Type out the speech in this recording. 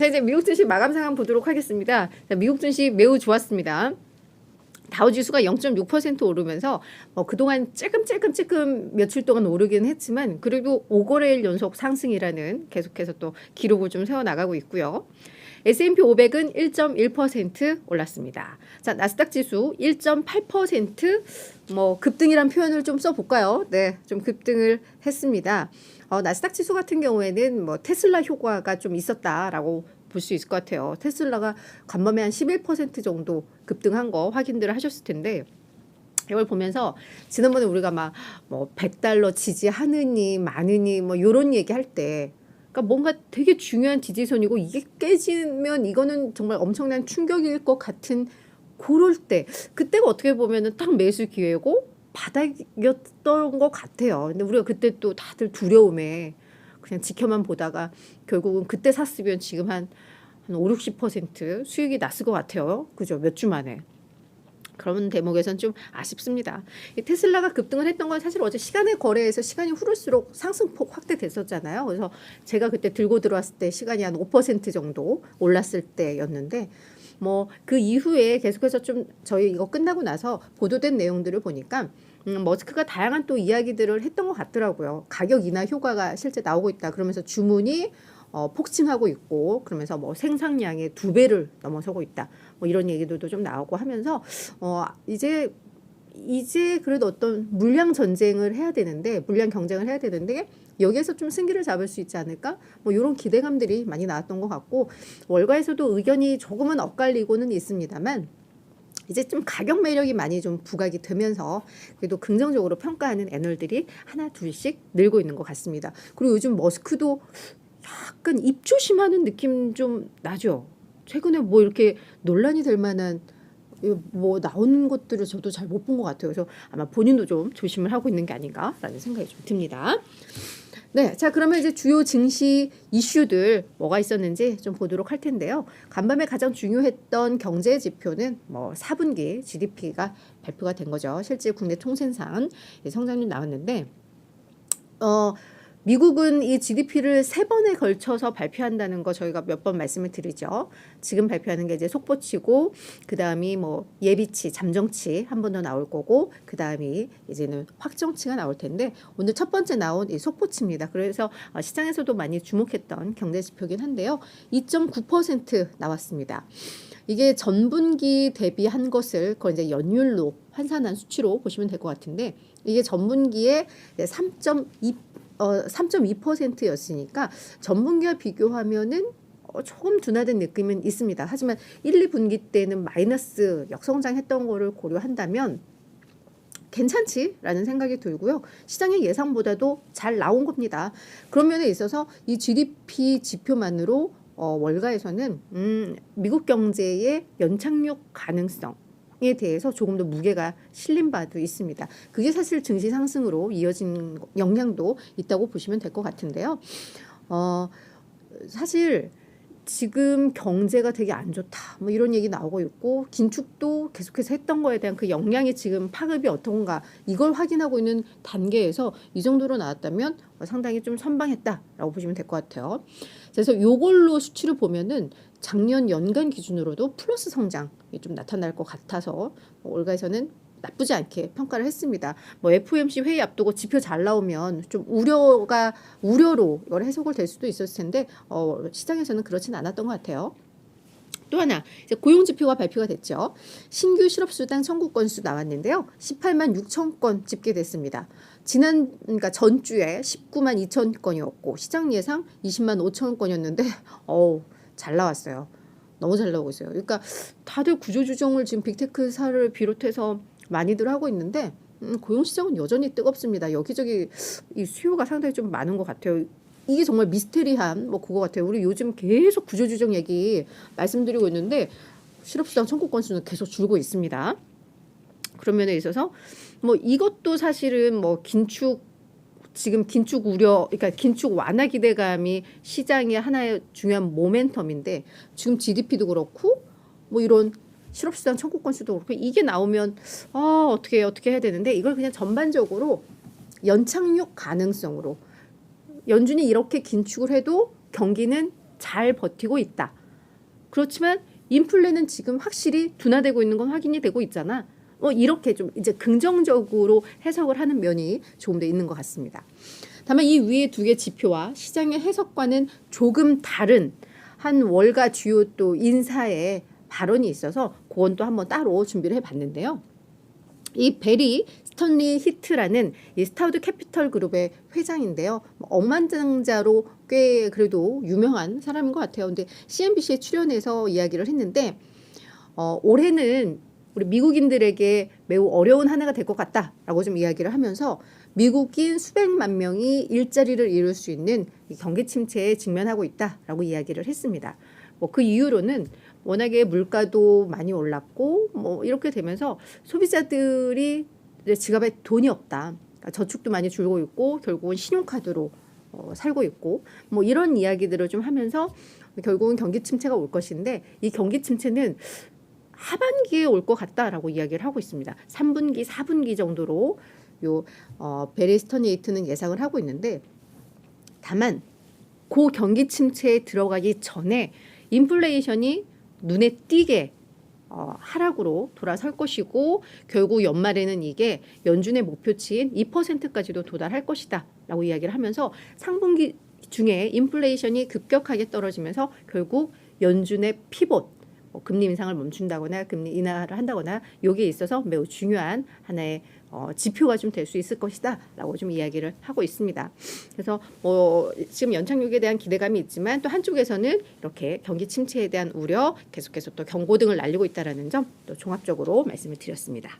자, 이제 미국 증시 마감 상황 보도록 하겠습니다. 자, 미국 증시 매우 좋았습니다. 다우지수가 0.6% 오르면서 그동안 찔끔 며칠 동안 오르긴 했지만 그래도 5거래일 연속 상승이라는 계속해서 또 기록을 좀 세워나가고 있고요. S&P 500은 1.1% 올랐습니다. 자, 나스닥 지수 1.8% 급등이란 표현을 좀 써볼까요? 네, 좀 급등을 했습니다. 나스닥 지수 같은 경우에는 테슬라 효과가 좀 있었다라고 볼 수 있을 것 같아요. 테슬라가 간밤에 한 11% 정도 급등한 거 확인들을 하셨을 텐데 이걸 보면서 지난번에 우리가 막 $100 지지하느니 마느니 요런 얘기 할 때 그러니까 뭔가 되게 중요한 지지선이고 이게 깨지면 이거는 정말 엄청난 충격일 것 같은 그럴 때 그때가 어떻게 보면은 딱 매수 기회고 바닥이었던 것 같아요. 근데 우리가 그때 또 다들 두려움에 그냥 지켜만 보다가 결국은 그때 샀으면 지금 한 5, 60% 수익이 났을 것 같아요. 그죠? 몇 주 만에. 그런 대목에선 좀 아쉽습니다. 테슬라가 급등을 했던 건 사실 어제 시간의 거래에서 시간이 흐를수록 상승폭 확대됐었잖아요. 그래서 제가 그때 들고 들어왔을 때 시간이 한 5% 정도 올랐을 때였는데 그 이후에 계속해서 좀 저희 이거 끝나고 나서 보도된 내용들을 보니까 머스크가 다양한 또 이야기들을 했던 것 같더라고요. 가격 인하 효과가 실제 나오고 있다. 그러면서 주문이 폭증하고 있고 그러면서 생산량의 2배를 넘어서고 있다. 이런 얘기들도 좀 나오고 하면서 이제 그래도 어떤 물량 전쟁을 해야 되는데 물량 경쟁을 해야 되는데 여기에서 좀 승기를 잡을 수 있지 않을까? 이런 기대감들이 많이 나왔던 것 같고 월가에서도 의견이 조금은 엇갈리고는 있습니다만 이제 좀 가격 매력이 많이 좀 부각이 되면서 그래도 긍정적으로 평가하는 애널들이 하나 둘씩 늘고 있는 것 같습니다. 그리고 요즘 머스크도 약간 입조심하는 느낌 좀 나죠. 최근에 이렇게 논란이 될 만한 나오는 것들을 저도 잘 못 본 것 같아요. 그래서 아마 본인도 좀 조심을 하고 있는 게 아닌가라는 생각이 좀 듭니다. 네, 자 그러면 이제 주요 증시 이슈들 뭐가 있었는지 좀 보도록 할 텐데요. 간밤에 가장 중요했던 경제 지표는 4분기 GDP가 발표가 된 거죠. 실제 국내 총생산 성장률 나왔는데 미국은 이 GDP를 3번에 걸쳐서 발표한다는 거 저희가 몇 번 말씀을 드리죠. 지금 발표하는 게 이제 속보치고 그 다음이 예비치, 잠정치 한 번 더 나올 거고 그 다음이 이제는 확정치가 나올 텐데 오늘 첫 번째 나온 이 속보치입니다. 그래서 시장에서도 많이 주목했던 경제 지표긴 한데요. 2.9% 나왔습니다. 이게 전분기 대비한 것을 그걸 이제 연율로 환산한 수치로 보시면 될 것 같은데 이게 전분기에 3.2%였으니까 전분기와 비교하면은 조금 둔화된 느낌은 있습니다. 하지만 1, 2분기 때는 마이너스 역성장했던 거를 고려한다면 괜찮지라는 생각이 들고요. 시장의 예상보다도 잘 나온 겁니다. 그런 면에 있어서 이 GDP 지표만으로 월가에서는 미국 경제의 연착륙 가능성 에 대해서 조금 더 무게가 실린 바도 있습니다. 그게 사실 증시 상승으로 이어진 영향도 있다고 보시면 될 것 같은데요. 사실 지금 경제가 되게 안 좋다 이런 얘기 나오고 있고 긴축도 계속해서 했던 거에 대한 그 영향이 지금 파급이 어떤가 이걸 확인하고 있는 단계에서 이 정도로 나왔다면 상당히 좀 선방했다라고 보시면 될 것 같아요. 그래서 이걸로 수치를 보면은 작년 연간 기준으로도 플러스 성장이 좀 나타날 것 같아서 월가에서는 나쁘지 않게 평가를 했습니다. FOMC 회의 앞두고 지표 잘 나오면 좀 우려로 이걸 해석을 될 수도 있었을 텐데 시장에서는 그렇진 않았던 것 같아요. 또 하나 이제 고용 지표가 발표가 됐죠. 신규 실업수당 청구 건수 나왔는데요. 18만 6천 건 집계됐습니다. 그러니까 전주에 19만 2천 건이었고 시장 예상 20만 5천 건이었는데 잘 나왔어요. 너무 잘 나오고 있어요. 그러니까 다들 구조조정을 지금 빅테크사를 비롯해서 많이들 하고 있는데 고용시장은 여전히 뜨겁습니다. 여기저기 이 수요가 상당히 좀 많은 것 같아요. 이게 정말 미스테리한 그거 같아요. 우리 요즘 계속 구조조정 얘기 말씀드리고 있는데 실업수당 청구 건수는 계속 줄고 있습니다. 그런 면에 있어서 이것도 사실은 지금 긴축 우려, 그러니까 긴축 완화 기대감이 시장의 하나의 중요한 모멘텀인데 지금 GDP도 그렇고 이런 실업수당 청구 건수도 그렇고 이게 나오면 어떻게 해야 되는데 이걸 그냥 전반적으로 연착륙 가능성으로 연준이 이렇게 긴축을 해도 경기는 잘 버티고 있다. 그렇지만 인플레는 지금 확실히 둔화되고 있는 건 확인이 되고 있잖아. 이렇게 좀 이제 긍정적으로 해석을 하는 면이 조금 더 있는 것 같습니다. 다만 이 위에 두 개 지표와 시장의 해석과는 조금 다른 한 월가 주요 또 인사의 발언이 있어서 그건 또 한번 따로 준비를 해봤는데요. 이 베리 스턴리 히트라는 이 스타우드 캐피털 그룹의 회장인데요. 억만장자로 꽤 그래도 유명한 사람인 것 같아요. 근데 CNBC에 출연해서 이야기를 했는데 올해는 우리 미국인들에게 매우 어려운 한 해가 될 것 같다라고 좀 이야기를 하면서 미국인 수백만 명이 일자리를 잃을 수 있는 경기 침체에 직면하고 있다라고 이야기를 했습니다. 그 이유로는 워낙에 물가도 많이 올랐고 이렇게 되면서 소비자들이 이제 지갑에 돈이 없다. 그러니까 저축도 많이 줄고 있고 결국은 신용카드로 살고 있고 이런 이야기들을 좀 하면서 결국은 경기 침체가 올 것인데 이 경기 침체는 하반기에 올 것 같다라고 이야기를 하고 있습니다. 3분기, 4분기 정도로 베리 스턴리히트는 예상을 하고 있는데 다만 그 경기 침체에 들어가기 전에 인플레이션이 눈에 띄게 하락으로 돌아설 것이고 결국 연말에는 이게 연준의 목표치인 2%까지도 도달할 것이다 라고 이야기를 하면서 상분기 중에 인플레이션이 급격하게 떨어지면서 결국 연준의 피봇 금리 인상을 멈춘다거나 금리 인하를 한다거나 여기에 있어서 매우 중요한 하나의 지표가 좀 될 수 있을 것이다 라고 좀 이야기를 하고 있습니다. 그래서 지금 연착륙에 대한 기대감이 있지만 또 한쪽에서는 이렇게 경기 침체에 대한 우려 계속해서 또 경고등을 날리고 있다는 점 또 종합적으로 말씀을 드렸습니다.